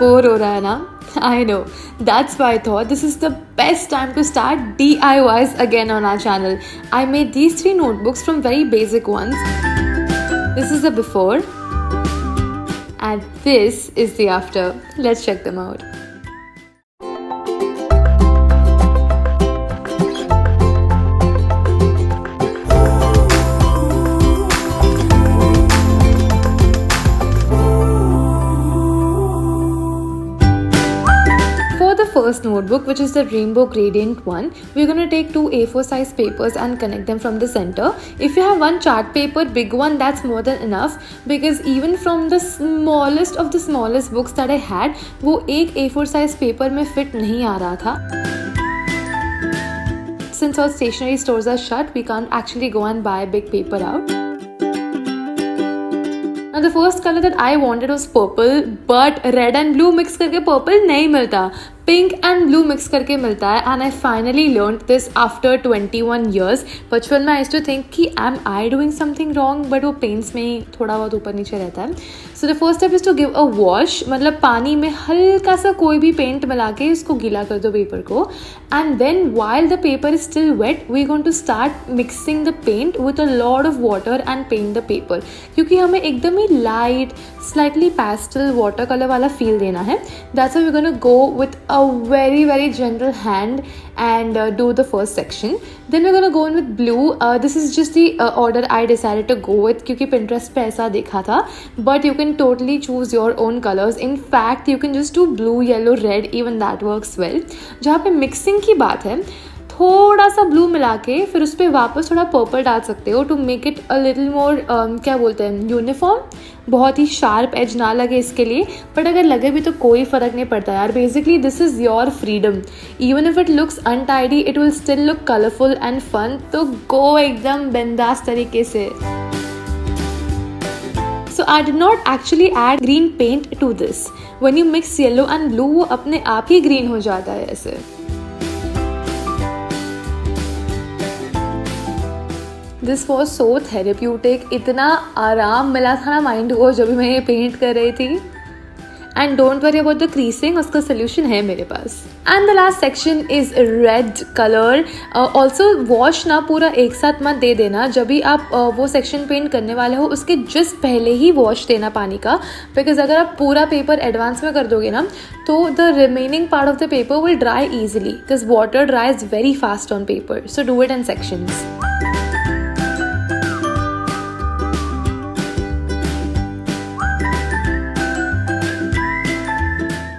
Bore हो रहा है ना? I know. That's why I thought this is the best time to start DIYs again on our channel. I made these 3 notebooks from very basic ones. This is the before and this is the after. Let's check them out. First notebook, which is the rainbow gradient one, we're going to take 2 A4 size papers and connect them from the center. If you have one chart paper, big one, that's more than enough, because even from the smallest of the smallest books that I had, वो एक A4 size paper में fit नहीं आ रहा था. Since all stationery stores are shut, we can't actually go and buy big paper out. Now the first color that I wanted was purple, but red and blue mix करके purple नहीं मिलता. Pink and blue mix करके मिलता है. And I finally learn this after 21 years. बचपन में I used to think कि am I doing something wrong, but वो पेंट्स में ही थोड़ा बहुत ऊपर नीचे रहता है. So the first step is to give a wash, मतलब पानी में हल्का सा कोई भी पेंट मिला के उसको गीला कर दो पेपर को. And then while the paper is still wet, we going to start mixing the paint with a lot of water and paint the paper, क्योंकि हमें एकदम ही light slightly pastel water colour वाला फील देना है. That's why we gonna go with a very gentle hand and do the first section. Then we're gonna go in with blue. This is just the order I decided to go with क्योंकि Pinterest पे ऐसा देखा था. But you can totally choose your own colors. In fact, you can just do blue, yellow, red. Even that works well. जहाँ पे mixing की बात है, थोड़ा सा ब्लू मिला के फिर उस पर वापस थोड़ा पर्पल डाल सकते हो to make it a little more क्या बोलते हैं, यूनिफॉर्म. बहुत ही शार्प एज ना लगे इसके लिए, बट अगर लगे भी तो कोई फ़र्क नहीं पड़ता यार. Basically this is your freedom. Even if it looks untidy, it will still look colourful and fun. तो गो एकदम बिंदास तरीके से. So I did not actually add green paint to this. When you mix yellow and blue, वो अपने आप ही green हो जाता है ऐसे. This was so therapeutic. इतना आराम मिला था ना माइंड को जब भी मैं ये पेंट कर रही थी. And don't worry about the creasing, उसका सोल्यूशन है मेरे पास. And the last section is red colour. Also wash ना पूरा एक साथ मत दे देना. जब भी आप वो सेक्शन पेंट करने वाले हो उसके जस्ट पहले ही वॉश देना पानी का, बिकॉज अगर आप पूरा पेपर एडवांस में कर दोगे ना तो the remaining part of the paper will dry easily, because water ड्राइज very fast on paper. So do it in sections.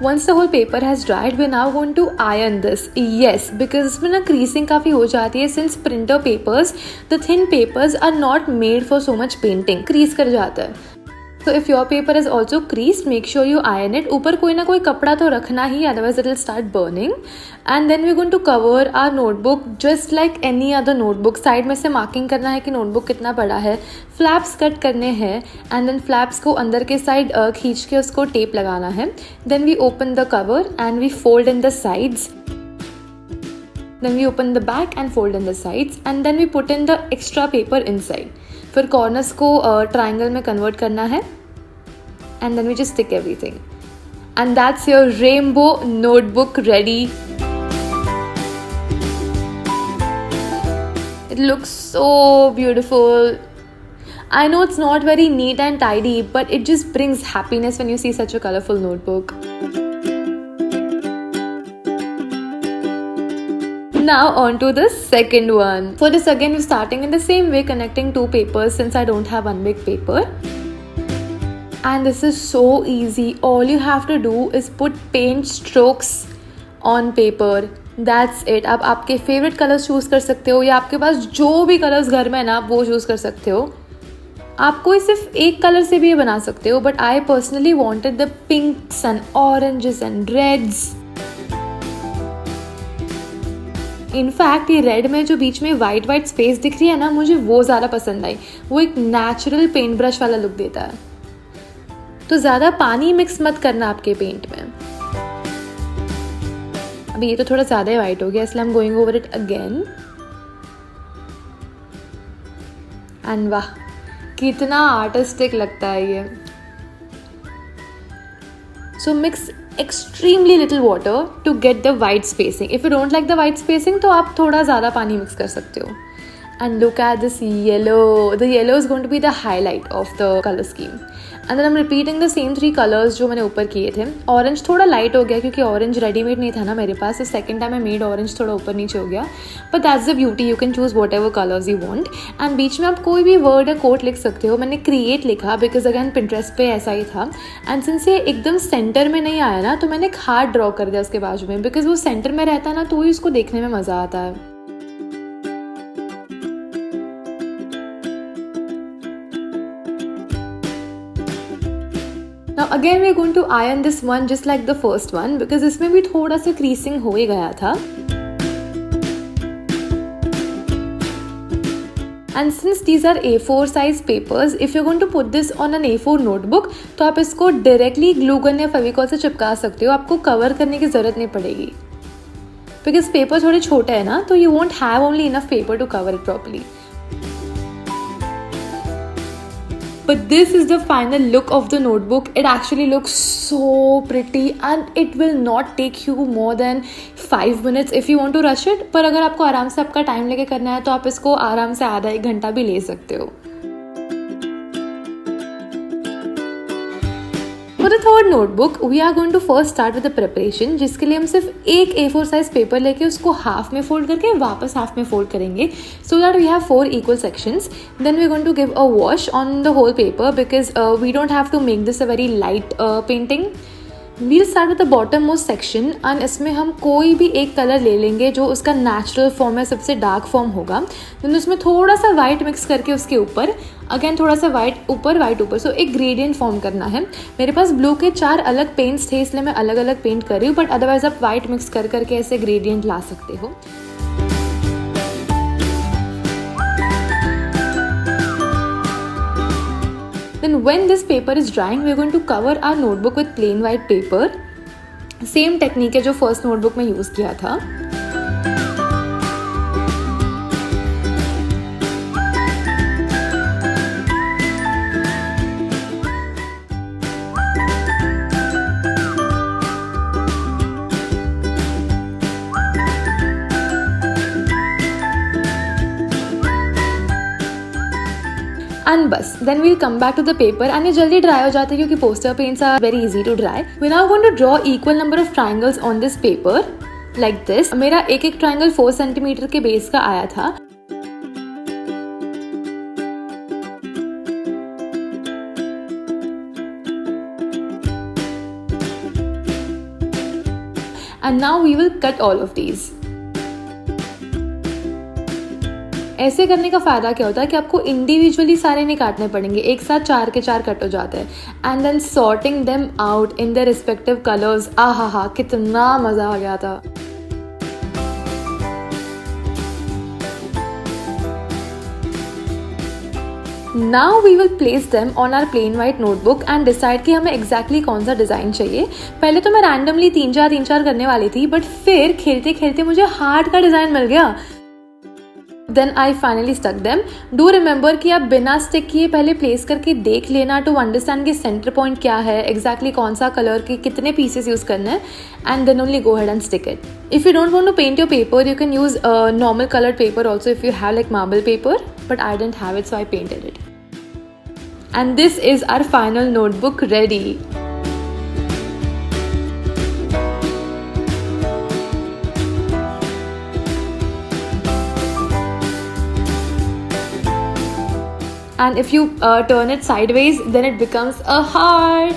Once the whole paper has dried, we're now going to iron this. Yes, because इसमें ना creasing काफ़ी हो जाती है. Since printer papers, the thin papers are not made for so much painting. Crease कर जाता है. So if your paper is also creased, make sure you iron it. ऊपर कोई ना कोई कपड़ा तो रखना ही, otherwise it will start burning. And then we're going to cover our notebook just like any other notebook. Side में से marking करना है कि नोटबुक कितना बड़ा है. फ्लैप्स कट करने हैं एंड देन फ्लैप्स को अंदर के साइड खींच के उसको टेप लगाना है. Then we open the cover and we fold in the sides. Then we open the back and fold in the sides, and then we put in the extra paper inside. फिर corners को triangle में convert करना है and then we just stick everything. And that's your rainbow notebook ready. It looks so beautiful. I know it's not very neat and tidy, but it just brings happiness when you see such a colorful notebook. Now on to the second one. For this again we're starting in the same way, connecting 2 papers since I don't have one big paper. And this is so easy. All you have to do is put paint strokes on paper. That's it. आप आपके favourite colours choose कर सकते हो, या आपके पास जो भी colours घर में है ना आप वो चूज़ कर सकते हो. आप कोई सिर्फ एक कलर से भी ये बना सकते हो, but I personally wanted the pinks and oranges and reds. In fact ये रेड में जो बीच में वाइट स्पेस दिख रही है ना, मुझे वो ज़्यादा पसंद आई. वो एक नेचुरल पेंट ब्रश वाला लुक देता है. तो ज़्यादा पानी मिक्स मत करना आपके पेंट में. अभी ये तो थोड़ा ज़्यादा ही वाइट हो गया, इसलिए I am going over it again. And वाह कितना आर्टिस्टिक लगता है ये. So mix extremely little water to get the white spacing. If you don't like the white spacing तो आप थोड़ा ज़्यादा पानी mix कर सकते हो. And look at this yellow. The yellow is going to be the highlight of the color scheme. And then I'm repeating the same 3 colors जो मैंने ऊपर किए थे. Orange थोड़ा light हो गया क्योंकि orange ready-made नहीं था ना मेरे पास, so second time I made orange थोड़ा ऊपर नीचे हो गया. But that's the beauty, you can choose whatever colors you want. And बीच में आप कोई भी word या quote लिख सकते हो. मैंने create लिखा because again Pinterest पे ऐसा ही था. And since ये एकदम center में नहीं आया ना, तो मैंने एक heart draw कर दिया उसके बाजू में, because वो center में रहता ना तो ही उसको देखने में मज़ा आता है. Now again we are going to iron this one just like the first one because इसमें भी थोड़ा सा creasing हो ही गया था. And since these are A4 size papers, if you're going to put this on an A4 notebook, तो आप इसको directly glue gun या फेविकॉल से चिपका सकते हो. आपको cover करने की ज़रूरत नहीं पड़ेगी. Because paper थोड़े छोटे हैं ना, तो you won't have only enough paper to cover it properly. But this is the final look of the notebook. It actually looks so pretty and it will not take you more than 5 minutes if you want to rush it. पर अगर आपको आराम से आपका time लेके करना है तो आप इसको आराम से आधा 1 घंटा भी ले सकते हो. For the third notebook, we are going to first start with the preparation, जिसके लिए हम सिर्फ एक A4 size paper लेके उसको हाफ में फोल्ड करके वापस हाफ में फोल्ड करेंगे, so that we have 4 equal sections. Then we are going to give a wash on the whole paper because we don't have to make this a very light painting. We'll start with the bottom most section and इसमें हम कोई भी एक colour ले लेंगे जो उसका natural form है, सबसे डार्क फॉर्म होगा. then उसमें थोड़ा सा वाइट मिक्स करके उसके ऊपर अगेन थोड़ा सा वाइट ऊपर, सो एक ग्रेडियंट फॉर्म करना है. मेरे पास ब्लू के 4 अलग पेंट्स थे इसलिए मैं अलग अलग पेंट कर रही हूँ, बट अदरवाइज आप वाइट मिक्स कर करके ऐसे ग्रेडियंट ला सकते हो. Then when this paper is drying, we are going to cover our notebook with plain white paper. Same technique है जो first notebook में यूज़ किया था. And बस then we'll come back to the paper and ये जल्दी dry हो जाता है क्योंकि poster paints are very easy to dry. We're now going to draw equal number of triangles on this paper like this. मेरा एक triangle 4 cm के base का आया था. And now we will cut all of these. ऐसे करने का फ़ायदा क्या होता है कि आपको इंडिविजुअली सारे नहीं काटने पड़ेंगे, एक साथ 4 के 4 कट हो जाते हैं. And then sorting them out in the respective colours. आहा कितना मज़ा आ गया था. Now we will place them on our plain white notebook and decide कि हमें exactly कौन सा डिज़ाइन चाहिए. पहले तो मैं randomly 3-4 करने वाली थी, बट फिर खेलते खेलते मुझे हार्ट का डिज़ाइन मिल गया. Then I finally stuck them. Do remember कि आप बिना स्टिक किए पहले प्लेस करके देख लेना to understand कि सेंटर पॉइंट क्या है, exactly कौन सा कलर के कितने पीसेस यूज़ करना है, and then only go ahead and stick it. If you don't want to paint your paper, you can use normal colored paper also if you have like marble paper, but I didn't have it so I painted it. And this is our final notebook ready. And if you turn it sideways, then it becomes a heart.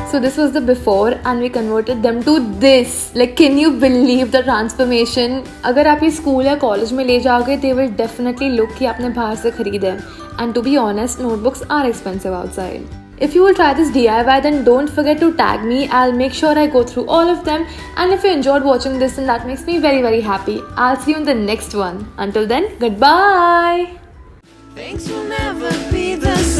So this was the before and we converted them to this. Like, can you believe the transformation? अगर आप ये school या college में ले जाओगे, they will definitely look कि आपने बाहर से खरीदे. And to be honest, notebooks are expensive outside. If you will try this DIY, then don't forget to tag me. I'll make sure I go through all of them. And if you enjoyed watching this, then that makes me very, very happy. I'll see you in the next one. Until then, goodbye. Things will never be the same.